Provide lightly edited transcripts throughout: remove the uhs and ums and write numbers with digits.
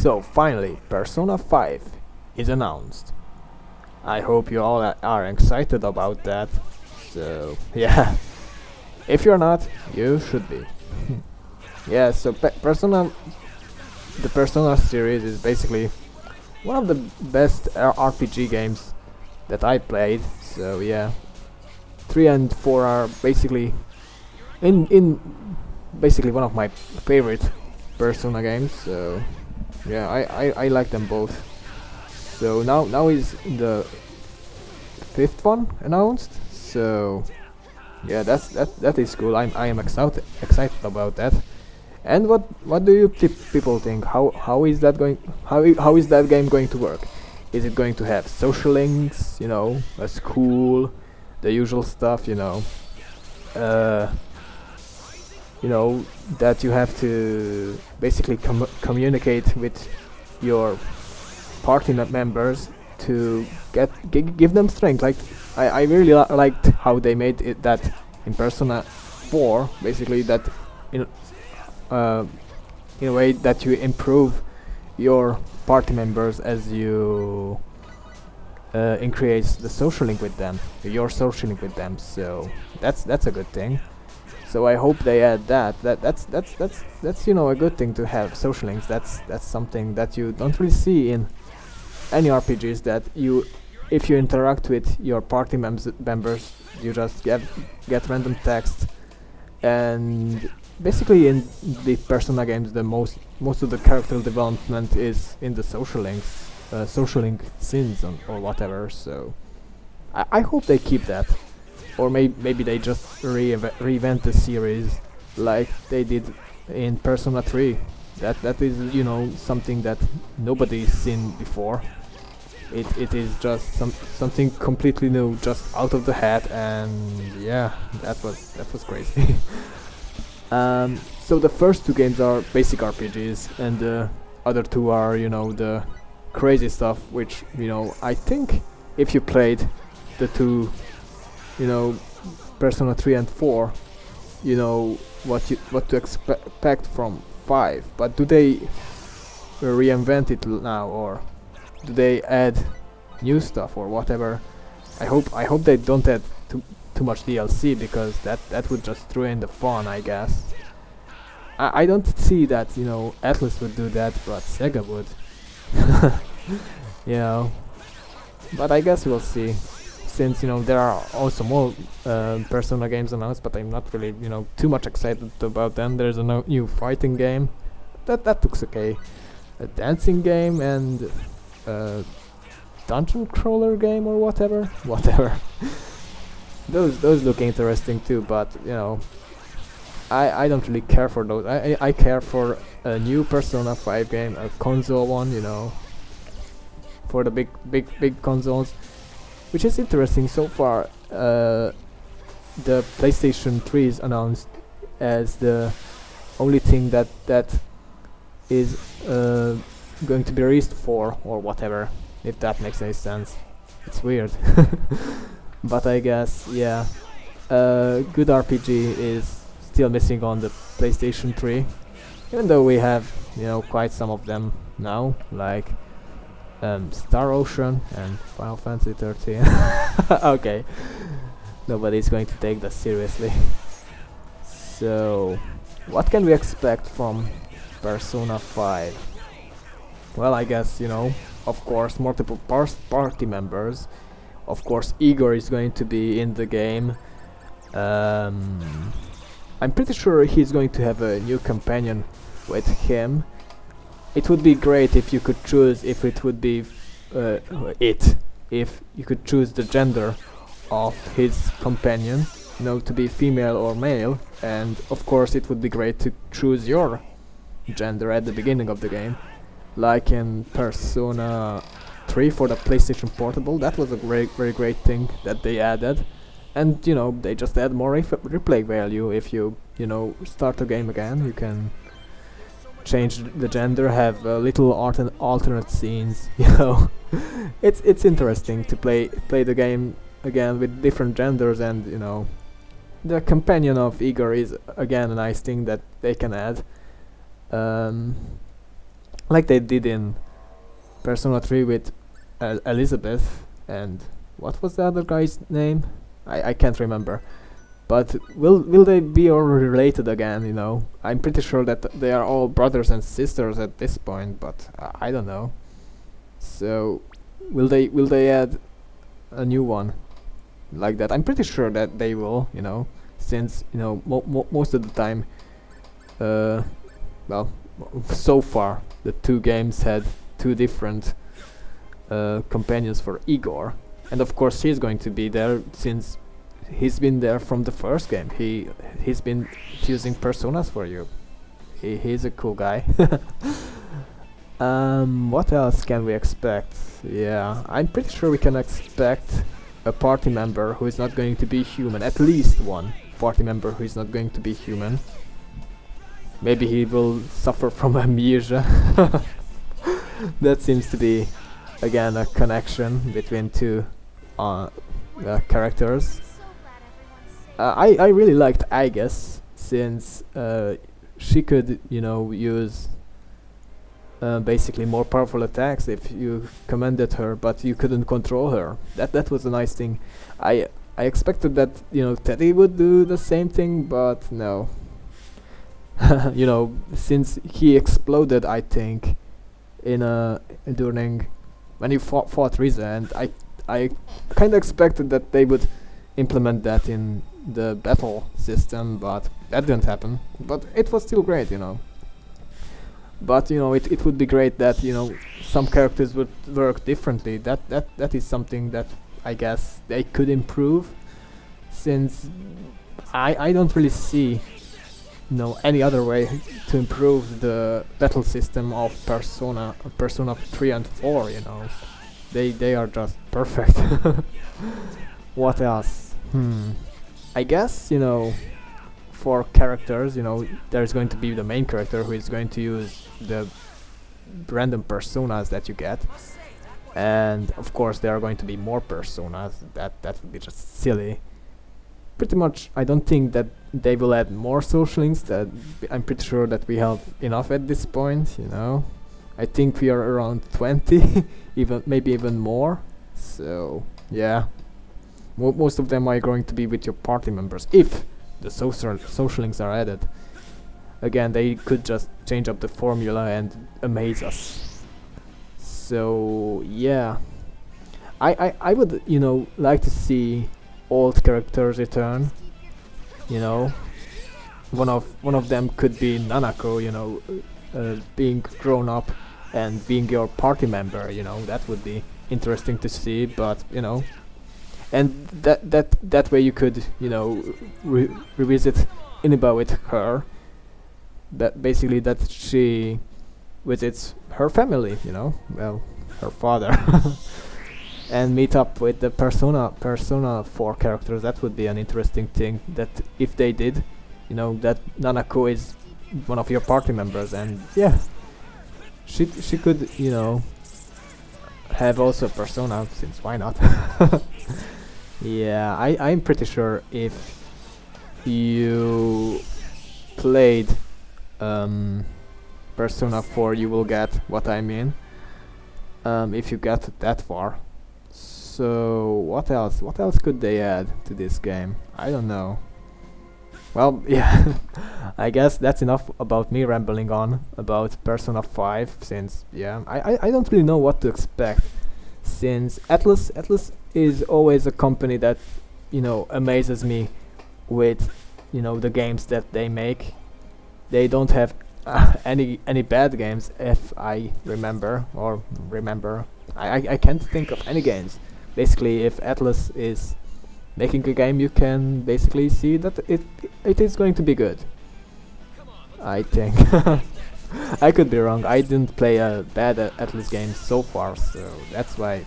So finally, Persona 5 is announced. I hope you all are excited about that. So yeah, if you're not, you should be. Yeah, so the Persona series is basically one of the best RPG games that I played. So yeah, 3 and 4 are basically in basically one of my favorite Persona games. So yeah, I like them both. So now is the fifth one announced. So yeah, that is cool. I am excited about that. And what do you people think? How is that going? How is that game going to work? Is it going to have social links? You know, a school, the usual stuff. Uh, that you have to basically communicate with your party members to give them strength. Like I really liked how they made it that in Persona 4, basically that in uh, in a way that you improve your party members as you increase the social link with them, your social link with them. So that's a good thing. So I hope they add that. That's a good thing to have social links. That's something that you don't really see in any RPGs. That you, if you interact with your party members, you just get random text. And basically in the Persona games, the most of the character development is in the social link scenes or whatever. So I hope they keep that, or maybe they just reinvent the series like they did in Persona 3. That is something that nobody's seen before. It is just something completely new, just out of the hat, and yeah, that was crazy. So the first two games are basic RPGs, and the other two are the crazy stuff, which I think if you played the two, you know, Persona 3 and 4, you know what to expect from 5. But do they reinvent it now, or do they add new stuff or whatever? I hope they don't add too much DLC, because that would just ruin the fun, I guess. I don't see that Atlus would do that, but Sega would. you know. But I guess we'll see. Since there are also more Persona games announced, but I'm not really too much excited about them. There's a new fighting game that looks okay, a dancing game, and a dungeon crawler game or whatever. Those look interesting too, but I don't really care for those. I care for a new Persona 5 game, a console one, for the big consoles, which is interesting so far. The PlayStation 3 is announced as the only thing that is going to be released for, or whatever, if that makes any sense. It's weird. But I guess, yeah, good RPG is still missing on the PlayStation 3, even though we have quite some of them now, like Star Ocean and Final Fantasy 13. Okay, nobody's going to take that seriously. So, what can we expect from Persona 5? Well, I guess, of course, multiple party members. Of course, Igor is going to be in the game. I'm pretty sure he's going to have a new companion with him. It would be great if you could choose if it would be if you could choose the gender of his companion, to be female or male. And of course it would be great to choose your gender at the beginning of the game, like in Persona 3 for the PlayStation Portable. That was a very great thing that they added. And they just add more replay value. If you start the game again, you can change the gender, have little alternate scenes. It's interesting to play the game again with different genders. And the companion of Igor is again a nice thing that they can add. like they did in Persona 3 with Elizabeth and what was the other guy's name? I can't remember. But will they be all related again? You know, I'm pretty sure that they are all brothers and sisters at this point, but I don't know. So will they add a new one like that? I'm pretty sure that they will. You know, since you know most of the time, uh, well, so far the two games had two different companions for Igor, and of course he's going to be there since he's been there from the first game. He's been choosing personas for you. He's a cool guy. What else can we expect? Yeah, I'm pretty sure we can expect a party member who is not going to be human. At least one party member who is not going to be human. Maybe he will suffer from amnesia. That seems to be again a connection between two characters. I really liked Aigis since she could, you know, use basically more powerful attacks if you commanded her, but you couldn't control her. That was a nice thing. I expected that, you know, Teddy would do the same thing, but no. You know, since he exploded, I think, in during when he fought Riza, and I kind of expected that they would implement that in the battle system, but that didn't happen. But it was still great, you know. But you know, it would be great that, you know, some characters would work differently. That is something that I guess they could improve, since I don't really see, you know, any other way to improve the battle system of Persona 3 and 4. You know, they are just perfect. What else? I guess, you know, for characters, you know, there's going to be the main character who is going to use the random personas that you get, and of course there are going to be more personas. That would be just silly. Pretty much, I don't think that they will add more social links. That I'm pretty sure that we have enough at this point. You know, I think we are around 20, even maybe even more. So yeah, most of them are going to be with your party members if the social links are added. Again, they could just change up the formula and amaze us. So yeah, I would, you know, like to see old characters return. You know, one of them could be Nanako. You know, being grown up and being your party member. You know, that would be interesting to see. But you know, and that way you could, you know, revisit Iniba with her. That basically that she visits her family. You know, well, her father. And meet up with the Persona 4 characters. That would be an interesting thing, that if they did, you know, that Nanako is one of your party members, and yeah, she could, you know, have also Persona, since why not? Yeah, I'm pretty sure if you played Persona 4 you will get what I mean, if you get that far. So what else? What else could they add to this game? I don't know. Well, yeah, I guess that's enough about me rambling on about Persona 5, since yeah, I don't really know what to expect, since Atlas is always a company that, you know, amazes me with, you know, the games that they make. They don't have any bad games, if I remember. I can't think of any games. Basically, if Atlas is making a game, you can basically see that it is going to be good. I think. I could be wrong. I didn't play a bad Atlas game so far, so that's why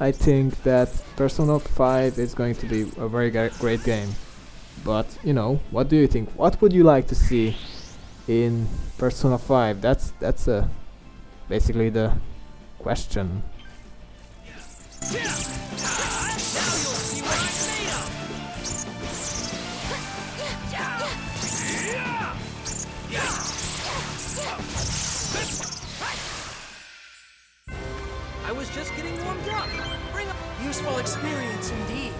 I think that Persona 5 is going to be a very great game. But you know, what do you think? What would you like to see in Persona 5? That's basically the question. was just getting warmed up. Bring up useful experience indeed.